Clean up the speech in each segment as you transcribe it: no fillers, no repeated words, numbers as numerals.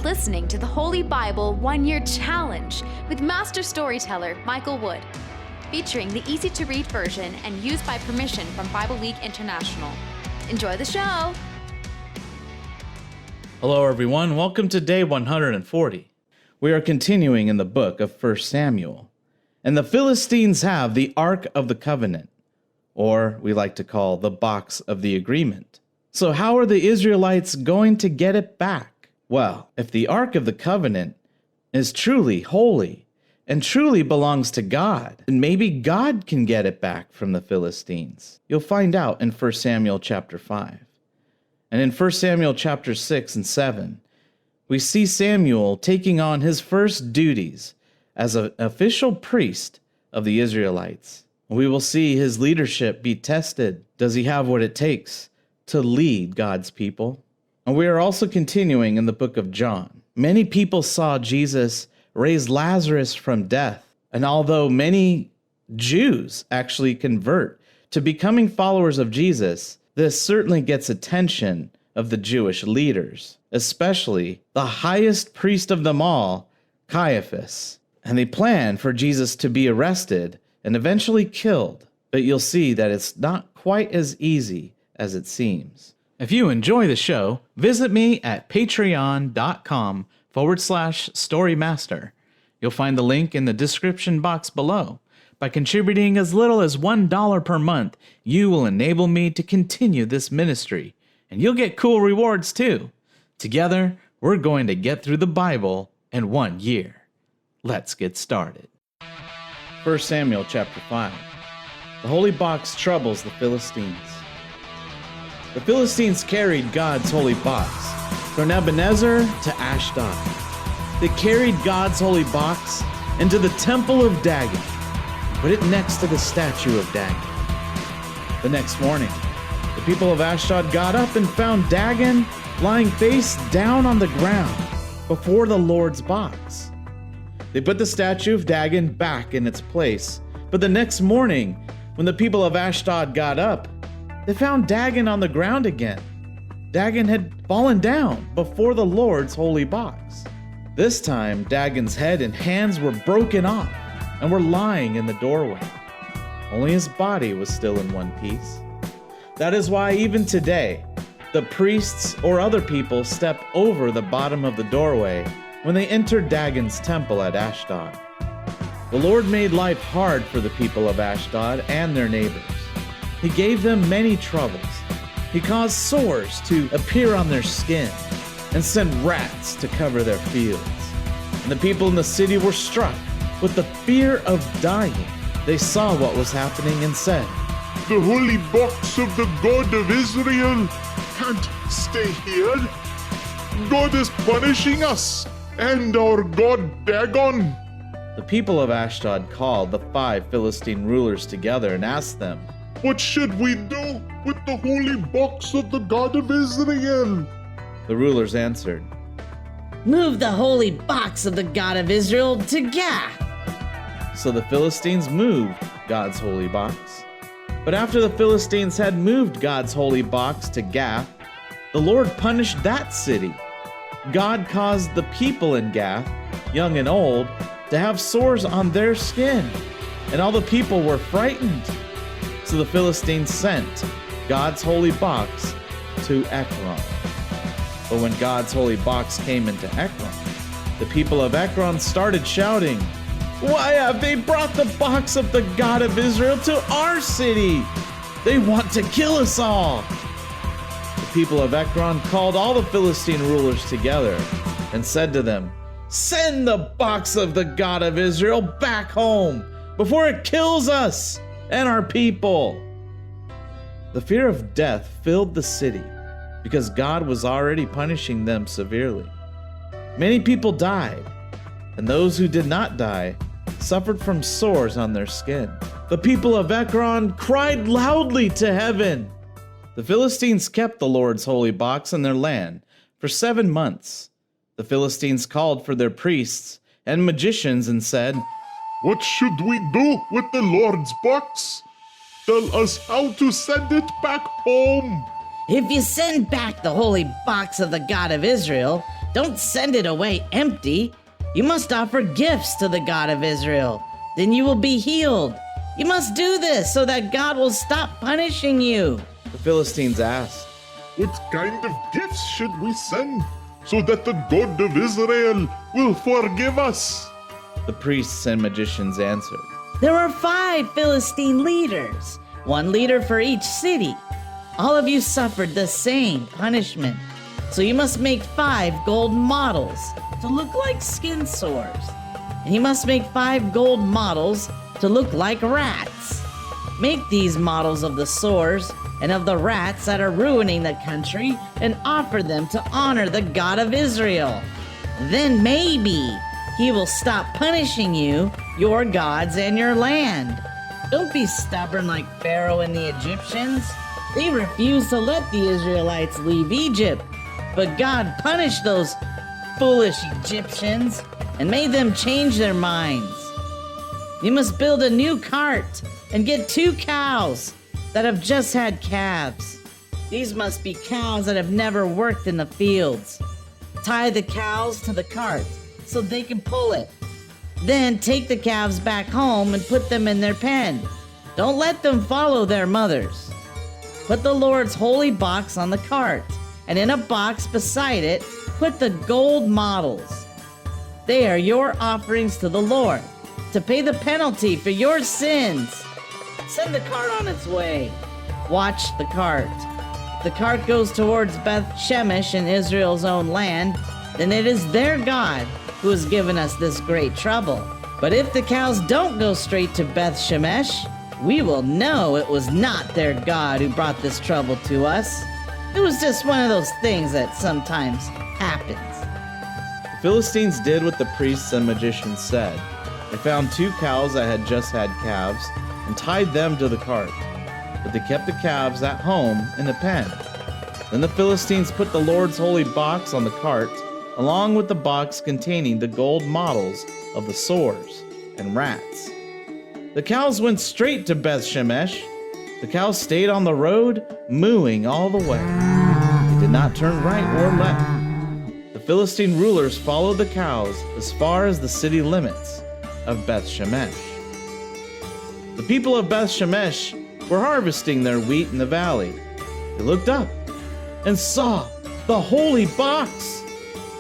listening to the Holy Bible 1-Year Challenge with Master Storyteller Michael Wood, featuring the easy-to-read version and used by permission from Bible League International. Enjoy the show! Hello everyone, welcome to day 140. We are continuing in the book of 1 Samuel. And the Philistines have the Ark of the Covenant, or we like to call the Box of the Agreement. So how are the Israelites going to get it back? Well, if the Ark of the Covenant is truly holy and truly belongs to God, then maybe God can get it back from the Philistines. You'll find out in 1 Samuel chapter 5. And in 1 Samuel chapter 6 and 7, we see Samuel taking on his first duties as an official priest of the Israelites. We will see his leadership be tested. Does he have what it takes to lead God's people? And we are also continuing in the book of John. Many people saw Jesus raise Lazarus from death. And although many Jews actually convert to becoming followers of Jesus, this certainly gets attention of the Jewish leaders, especially the highest priest of them all, Caiaphas. And they plan for Jesus to be arrested and eventually killed. But you'll see that it's not quite as easy as it seems. If you enjoy the show, visit me at patreon.com/storymaster. You'll find the link in the description box below. By contributing as little as $1 per month, you will enable me to continue this ministry, and you'll get cool rewards too. Together, we're going to get through the Bible in 1 year. Let's get started. 1 Samuel chapter 5. The holy box troubles the Philistines. The Philistines carried God's holy box from Ebenezer to Ashdod. They carried God's holy box into the temple of Dagon, put it next to the statue of Dagon. The next morning, the people of Ashdod got up and found Dagon lying face down on the ground before the Lord's box. They put the statue of Dagon back in its place, but the next morning, when the people of Ashdod got up, they found Dagon on the ground again. Dagon had fallen down before the Lord's holy box. This time, Dagon's head and hands were broken off and were lying in the doorway. Only his body was still in one piece. That is why even today, the priests or other people step over the bottom of the doorway when they enter Dagon's temple at Ashdod. The Lord made life hard for the people of Ashdod and their neighbors. He gave them many troubles. He caused sores to appear on their skin and sent rats to cover their fields. And the people in the city were struck with the fear of dying. They saw what was happening and said, "The holy box of the God of Israel can't stay here. God is punishing us and our God Dagon." The people of Ashdod called the 5 Philistine rulers together and asked them, "What should we do with the holy box of the God of Israel?" The rulers answered, "Move the holy box of the God of Israel to Gath." So the Philistines moved God's holy box. But after the Philistines had moved God's holy box to Gath, the Lord punished that city. God caused the people in Gath, young and old, to have sores on their skin, and all the people were frightened. So the Philistines sent God's holy box to Ekron. But when God's holy box came into Ekron, the people of Ekron started shouting, "Why have they brought the box of the God of Israel to our city? They want to kill us all." The people of Ekron called all the Philistine rulers together and said to them, "Send the box of the God of Israel back home before it kills us and our people." The fear of death filled the city because God was already punishing them severely. Many people died, and those who did not die suffered from sores on their skin. The people of Ekron cried loudly to heaven. The Philistines kept the Lord's holy box in their land for 7 months. The Philistines called for their priests and magicians and said, "What should we do with the Lord's box? Tell us how to send it back home." If you send back the holy box of the God of Israel, Don't send it away empty. You must offer gifts to the God of Israel. Then you will be healed. You must do this so that God will stop punishing you." The Philistines asked, What kind of gifts should we send so that the God of Israel will forgive us? The priests and magicians answered, "There are 5 Philistine leaders, 1 leader for each city. All of you suffered the same punishment. So you must make 5 gold models to look like skin sores. And you must make 5 gold models to look like rats. Make these models of the sores and of the rats that are ruining the country and offer them to honor the God of Israel. Then maybe he will stop punishing you, your gods, and your land. Don't be stubborn like Pharaoh and the Egyptians. They refused to let the Israelites leave Egypt, but God punished those foolish Egyptians and made them change their minds. You must build a new cart and get 2 cows that have just had calves. These must be cows that have never worked in the fields. Tie the cows to the cart so they can pull it. Then take the calves back home and put them in their pen. Don't let them follow their mothers. Put the Lord's holy box on the cart, and in a box beside it, put the gold models. They are your offerings to the Lord, to pay the penalty for your sins. Send the cart on its way. Watch the cart. If the cart goes towards Beth Shemesh in Israel's own land, then it is their God who has given us this great trouble. But if the cows don't go straight to Beth Shemesh, we will know it was not their God who brought this trouble to us. It was just one of those things that sometimes happens." The Philistines did what the priests and magicians said. They found 2 cows that had just had calves and tied them to the cart, but they kept the calves at home in a pen. Then the Philistines put the Lord's holy box on the cart, along with the box containing the gold models of the sores and rats. The cows went straight to Beth Shemesh. The cows stayed on the road, mooing all the way. They did not turn right or left. The Philistine rulers followed the cows as far as the city limits of Beth Shemesh. The people of Beth Shemesh were harvesting their wheat in the valley. They looked up and saw the holy box.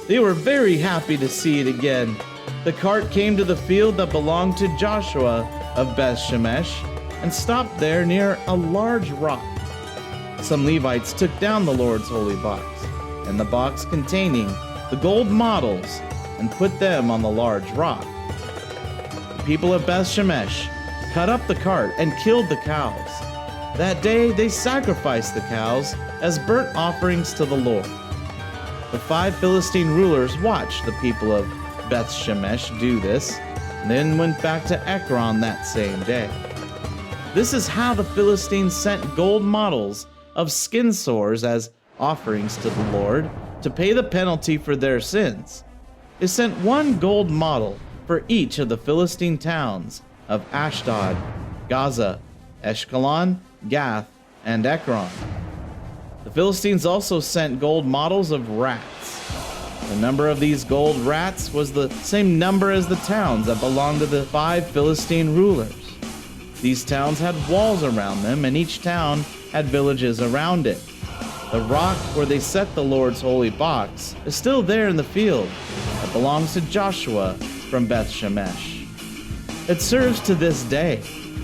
They were very happy to see it again. The cart came to the field that belonged to Joshua of Beth Shemesh and stopped there near a large rock. Some Levites took down the Lord's holy box and the box containing the gold models and put them on the large rock. The people of Beth Shemesh cut up the cart and killed the cows. That day they sacrificed the cows as burnt offerings to the Lord. The 5 Philistine rulers watched the people of Beth Shemesh do this, and then went back to Ekron that same day. This is how the Philistines sent gold models of skin sores as offerings to the Lord to pay the penalty for their sins. They sent 1 gold model for each of the Philistine towns of Ashdod, Gaza, Ashkelon, Gath, and Ekron. The Philistines also sent gold models of rats. The number of these gold rats was the same number as the towns that belonged to the 5 Philistine rulers. These towns had walls around them, and each town had villages around it. The rock where they set the Lord's holy box is still there in the field that belongs to Joshua from Beth Shemesh. It serves to this day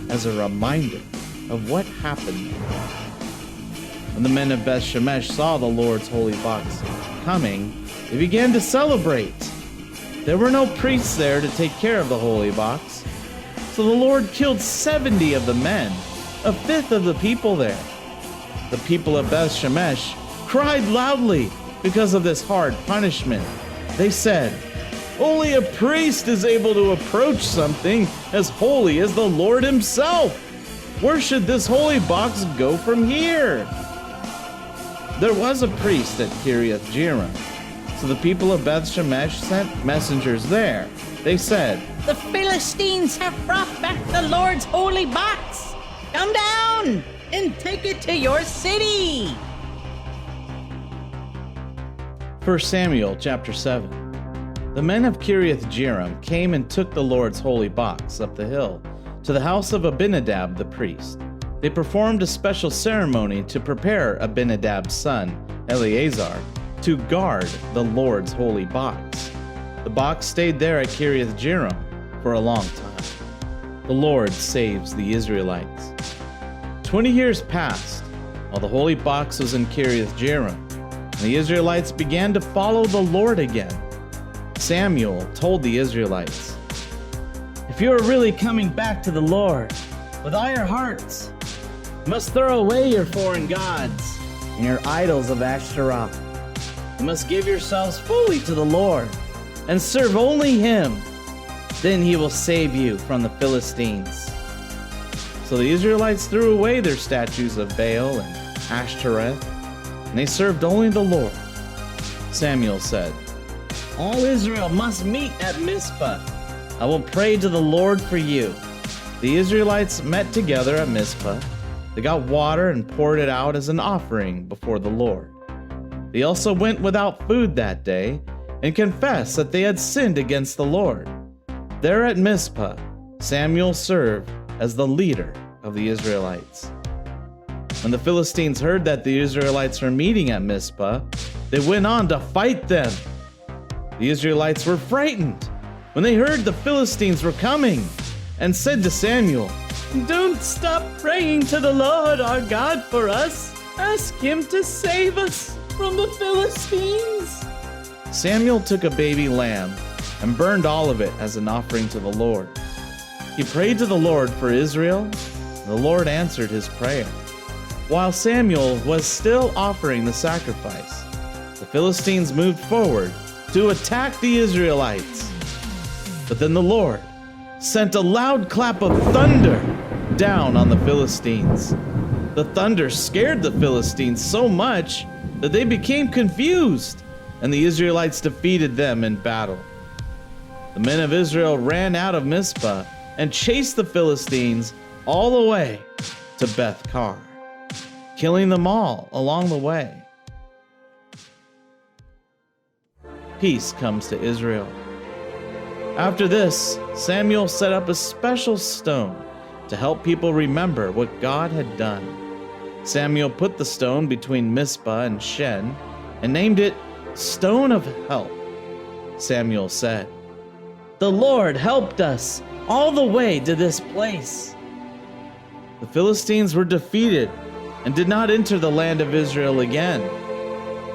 as a reminder of what happened there. When the men of Beth Shemesh saw the Lord's holy box coming, they began to celebrate. There were no priests there to take care of the holy box, so the Lord killed 70 of the men, a fifth of the people there. The people of Beth Shemesh cried loudly because of this hard punishment. They said, "Only a priest is able to approach something as holy as the Lord himself. Where should this holy box go from here?" There was a priest at Kiriath Jearim, so the people of Beth Shemesh sent messengers there. They said, "The Philistines have brought back the Lord's holy box. Come down and take it to your city." 1 Samuel chapter 7. The men of Kiriath-Jearim came and took the Lord's holy box up the hill to the house of Abinadab the priest. They performed a special ceremony to prepare Abinadab's son, Eleazar, to guard the Lord's holy box. The box stayed there at Kiriath-Jearim for a long time. The Lord saves the Israelites. 20 years passed while the holy box was in Kiriath-Jearim, and the Israelites began to follow the Lord again. Samuel told the Israelites, If you are really coming back to the Lord with all your hearts, you must throw away your foreign gods and your idols of Ashtaroth. You must give yourselves fully to the Lord and serve only Him. Then He will save you from the Philistines. So the Israelites threw away their statues of Baal and Ashtoreth, and they served only the Lord. Samuel said, All Israel must meet at Mizpah. I will pray to the Lord for you. The Israelites met together at Mizpah. They got water and poured it out as an offering before the Lord. They also went without food that day and confessed that they had sinned against the Lord. There at Mizpah, Samuel served as the leader of the Israelites. When the Philistines heard that the Israelites were meeting at Mizpah, they went on to fight them. The Israelites were frightened when they heard the Philistines were coming and said to Samuel, Don't stop praying to the Lord our God for us. Ask Him to save us from the Philistines. Samuel took a baby lamb and burned all of it as an offering to the Lord. He prayed to the Lord for Israel, and the Lord answered his prayer. While Samuel was still offering the sacrifice, the Philistines moved forward to attack the Israelites. But then the Lord sent a loud clap of thunder down on the Philistines. The thunder scared the Philistines so much that they became confused, and the Israelites defeated them in battle. The men of Israel ran out of Mizpah and chased the Philistines all the way to Beth-kar, killing them all along the way. Peace comes to Israel. After this, Samuel set up a special stone to help people remember what God had done. Samuel put the stone between Mizpah and Shen and named it Stone of Help. Samuel said, The Lord helped us all the way to this place. The Philistines were defeated and did not enter the land of Israel again.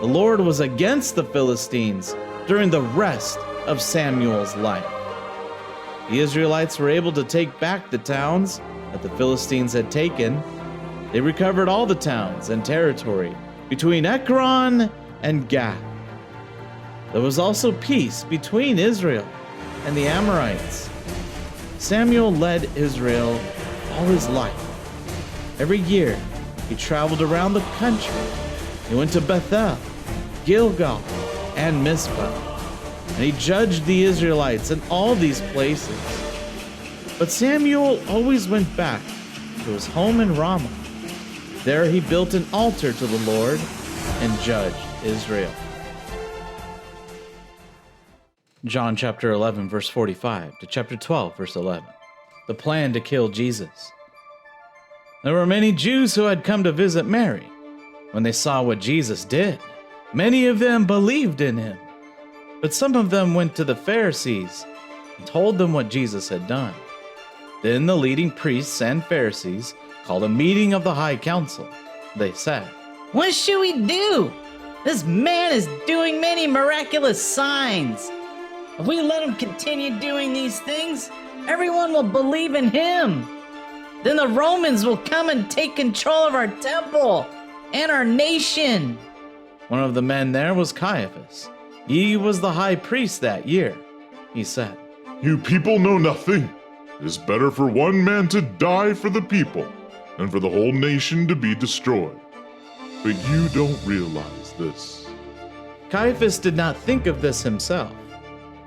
The Lord was against the Philistines during the rest of Samuel's life. The Israelites were able to take back the towns that the Philistines had taken. They recovered all the towns and territory between Ekron and Gath. There was also peace between Israel and the Amorites. Samuel led Israel all his life. Every year, he traveled around the country. He went to Bethel, Gilgal, and Mizpah, and he judged the Israelites in all these places. But Samuel always went back to his home in Ramah. There he built an altar to the Lord and judged Israel. John chapter 11, verse 45 to chapter 12, verse 11. The plan to kill Jesus. There were many Jews who had come to visit Mary. When they saw what Jesus did, many of them believed in him. But some of them went to the Pharisees and told them what Jesus had done. Then the leading priests and Pharisees called a meeting of the high council. They said, What should we do? This man is doing many miraculous signs. If we let him continue doing these things, everyone will believe in him. Then the Romans will come and take control of our temple and our nation. One of the men there was Caiaphas. He was the high priest that year. He said, You people know nothing. It is better for one man to die for the people than for the whole nation to be destroyed. But you don't realize this. Caiaphas did not think of this himself.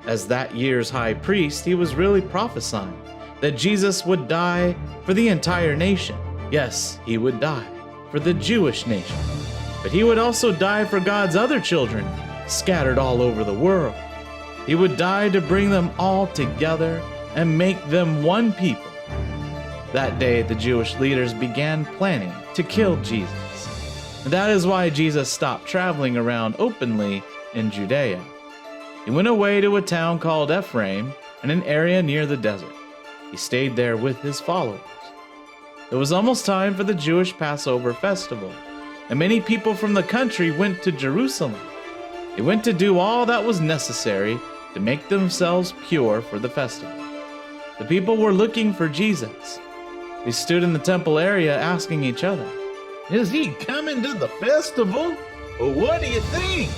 As that year's high priest, he was really prophesying that Jesus would die for the entire nation. Yes, he would die for the Jewish nation, but he would also die for God's other children, scattered all over the world. He would die to bring them all together and make them one people. That day, the Jewish leaders began planning to kill Jesus. That is why Jesus stopped traveling around openly in Judea. He went away to a town called Ephraim and an area near the desert. He stayed there with his followers. It was almost time for the Jewish Passover festival, and many people from the country went to Jerusalem. They went to do all that was necessary to make themselves pure for the festival. The people were looking for Jesus. They stood in the temple area asking each other, "Is he coming to the festival? Or what do you think?"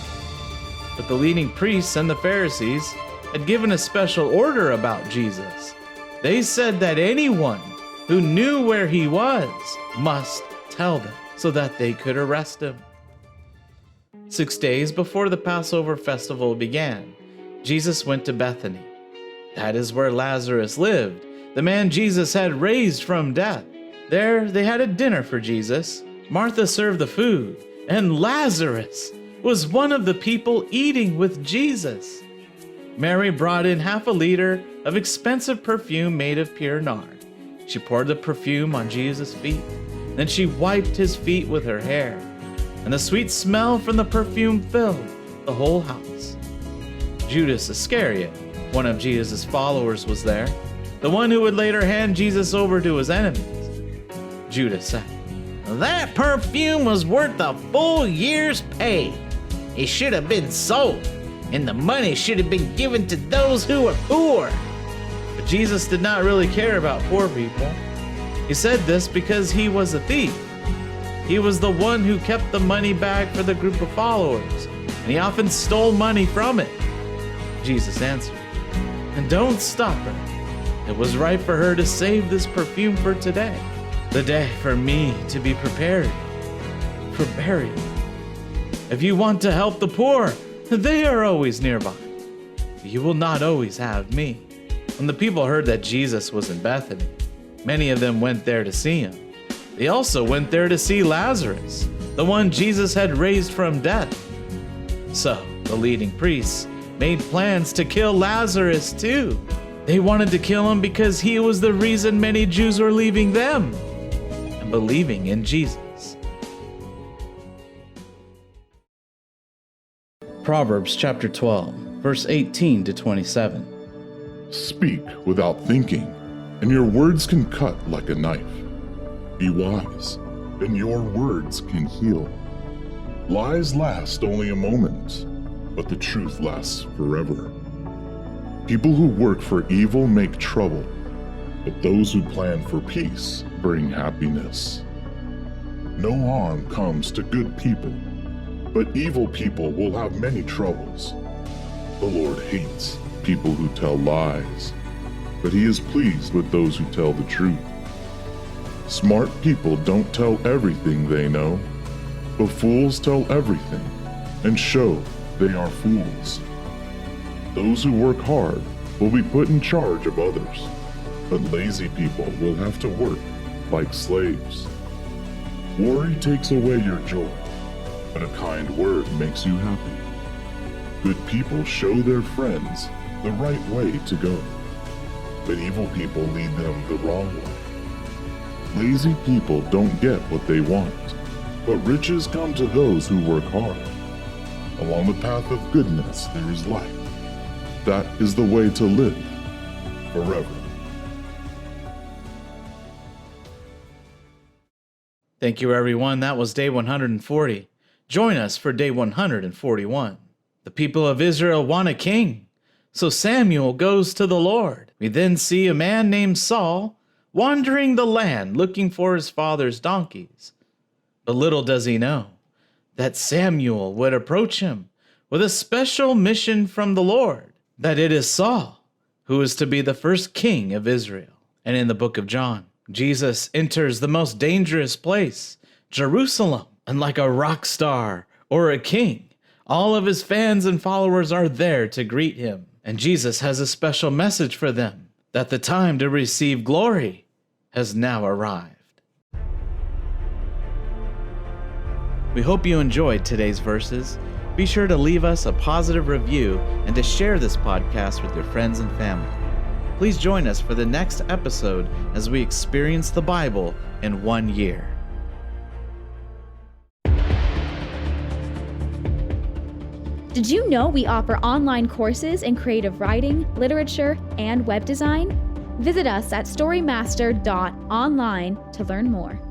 But the leading priests and the Pharisees had given a special order about Jesus. They said that anyone who knew where he was must tell them so that they could arrest him. 6 days before the Passover festival began, Jesus went to Bethany. That is where Lazarus lived, the man Jesus had raised from death. There they had a dinner for Jesus. Martha served the food, and Lazarus was one of the people eating with Jesus. Mary brought in half a liter of expensive perfume made of pure nard. She poured the perfume on Jesus' feet. Then she wiped his feet with her hair, and the sweet smell from the perfume filled the whole house. Judas Iscariot, one of Jesus' followers, was there, the one who would later hand Jesus over to his enemies. Judas said, "That perfume was worth a full year's pay. It should have been sold, and the money should have been given to those who were poor." But Jesus did not really care about poor people. He said this because he was a thief. He was the one who kept the money bag for the group of followers, and he often stole money from it. Jesus answered, "And don't stop her. It was right for her to save this perfume for today, the day for me to be prepared for burial. If you want to help the poor, they are always nearby. You will not always have me." When the people heard that Jesus was in Bethany, many of them went there to see him. They also went there to see Lazarus, the one Jesus had raised from death. So the leading priests made plans to kill Lazarus too. They wanted to kill him because he was the reason many Jews were leaving them and believing in Jesus. Proverbs chapter 12, verse 18 to 27. Speak without thinking, and your words can cut like a knife. Be wise, and your words can heal. Lies last only a moment, but the truth lasts forever. People who work for evil make trouble, but those who plan for peace bring happiness. No harm comes to good people, but evil people will have many troubles. The Lord hates people who tell lies, but he is pleased with those who tell the truth. Smart people don't tell everything they know, but fools tell everything and show they are fools. Those who work hard will be put in charge of others, but lazy people will have to work like slaves. Worry takes away your joy, but a kind word makes you happy. Good people show their friends the right way to go, but evil people lead them the wrong way. Lazy people don't get what they want, but riches come to those who work hard. Along the path of goodness there is life. That is the way to live forever. Thank you, everyone. That was day 140. Join us for day 141. The people of Israel want a king, so Samuel goes to the Lord. We then see a man named Saul wandering the land looking for his father's donkeys. But little does he know that Samuel would approach him with a special mission from the Lord, that it is Saul who is to be the first king of Israel. And in the book of John, Jesus enters the most dangerous place, Jerusalem, and like a rock star or a king, all of his fans and followers are there to greet him. And Jesus has a special message for them, that the time to receive glory has now arrived. We hope you enjoyed today's verses. Be sure to leave us a positive review and to share this podcast with your friends and family. Please join us for the next episode as we experience the Bible in 1 year. Did you know we offer online courses in creative writing, literature, and web design? Visit us at storymaster.online to learn more.